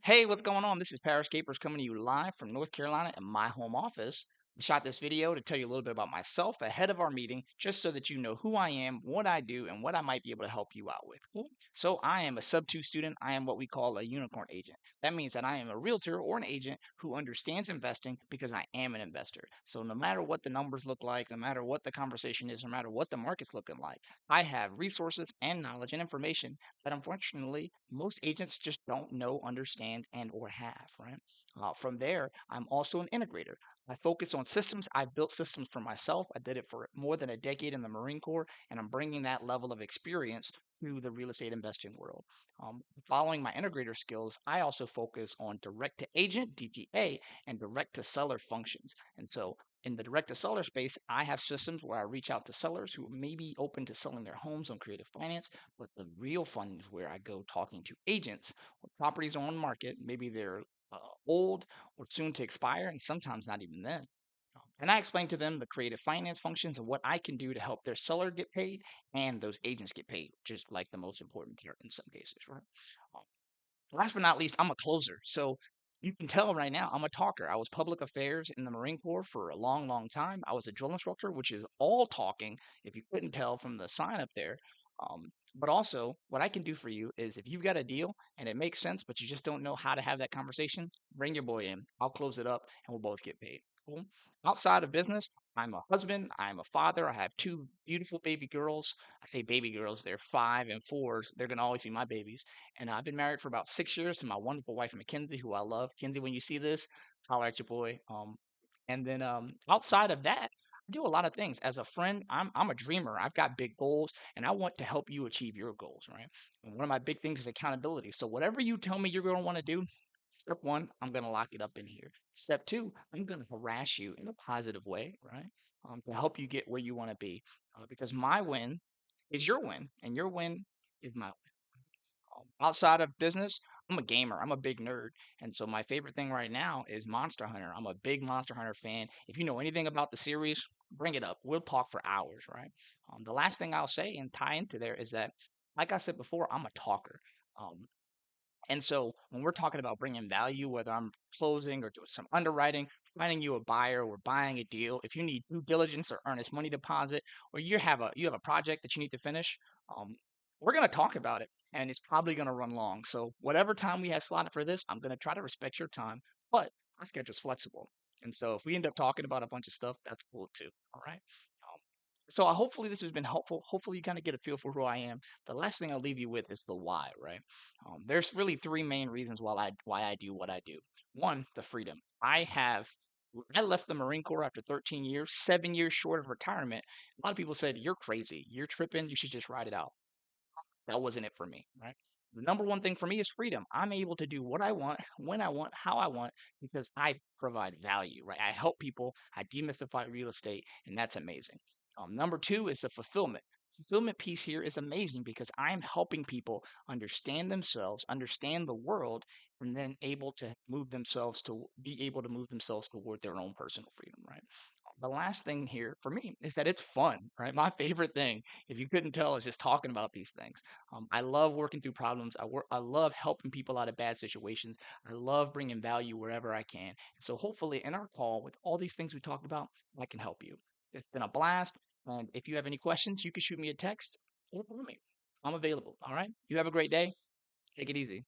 Hey, what's going on? This is Paris Capers coming to you live from North Carolina in my home office. I shot this video to tell you a little bit about myself ahead of our meeting, just so that you know who I am, what I do, and what I might be able to help you out with. Cool. So, I am a sub 2 student. I am what we call a unicorn agent. That means that I am a realtor or an agent who understands investing because I am an investor. So, no matter what the numbers look like, no matter what the conversation is, no matter what the market's looking like, I have resources and knowledge and information that unfortunately most agents just don't know, understand, and or have, right? From there, I'm also an integrator. I focus on systems. I built systems for myself. I did it for more than a decade in the Marine Corps, and I'm bringing that level of experience to the real estate investing world. Following my integrator skills, I also focus on direct to agent (DTA) and direct to seller functions. And so in the direct to seller space, I have systems where I reach out to sellers who may be open to selling their homes on creative finance. But the real fun is where I go talking to agents when properties are on market. Maybe they're old or soon to expire, and sometimes not even then. And I explain to them the creative finance functions and what I can do to help their seller get paid and those agents get paid, just like the most important part in some cases, right? Um, Last but not least, I'm a closer. So you can tell right now I'm a talker. I was public affairs in the Marine Corps for a long, long time. I was a drill instructor, which is all talking, if you couldn't tell from the sign up there. But also, what I can do for you is if you've got a deal and it makes sense, but you just don't know how to have that conversation, bring your boy in. I'll close it up and we'll both get paid. Cool. Outside of business, I'm a husband, I'm a father, I have two beautiful baby girls. I say baby girls, they're 5 and 4. They're gonna always be my babies. And I've been married for about 6 years to my wonderful wife, Mackenzie, who I love. Kenzie, when you see this, holler at your boy. Outside of that, I do a lot of things. As a friend, I'm a dreamer. I've got big goals, and I want to help you achieve your goals, right? And one of my big things is accountability. So whatever you tell me you're going to want to do, step one, I'm going to lock it up in here. Step two, I'm going to harass you in a positive way, right? To help you get where you want to be, because my win is your win, and your win is my outside of business, I'm a gamer. I'm a big nerd. And so my favorite thing right now is Monster Hunter. I'm a big Monster Hunter fan. If you know anything about the series, bring it up. We'll talk for hours, right? The last thing I'll say and tie into there is that, like I said before, I'm a talker. Um, and so when we're talking about bringing value, whether I'm closing or doing some underwriting, finding you a buyer or buying a deal, if you need due diligence or earnest money deposit, or you have a project that you need to finish, um, we're gonna talk about it, and it's probably gonna run long. So whatever time we have slotted for this, I'm gonna try to respect your time, but my schedule's flexible. And so if we end up talking about a bunch of stuff, that's cool too. All right. Um, hopefully this has been helpful. Hopefully you kind of get a feel for who I am. The last thing I'll leave you with is the why, right? There's really three main reasons why I do what I do. One, the freedom. I left the Marine Corps after 13 years, 7 years short of retirement. A lot of people said, "You're crazy. You're tripping. You should just ride it out." That wasn't it for me, right? The number one thing for me is freedom. I'm able to do what I want, when I want, how I want, because I provide value, right? I help people, I demystify real estate, and that's amazing. Number two is the fulfillment. Fulfillment piece here is amazing because I'm helping people understand themselves, understand the world, and then be able to move themselves toward their own personal freedom, right? The last thing here for me is that it's fun, right? My favorite thing, if you couldn't tell, is just talking about these things. I love working through problems. I love helping people out of bad situations. I love bringing value wherever I can. So hopefully, in our call with all these things we talked about, I can help you. It's been a blast. And if you have any questions, you can shoot me a text or call me. I'm available. All right. You have a great day. Take it easy.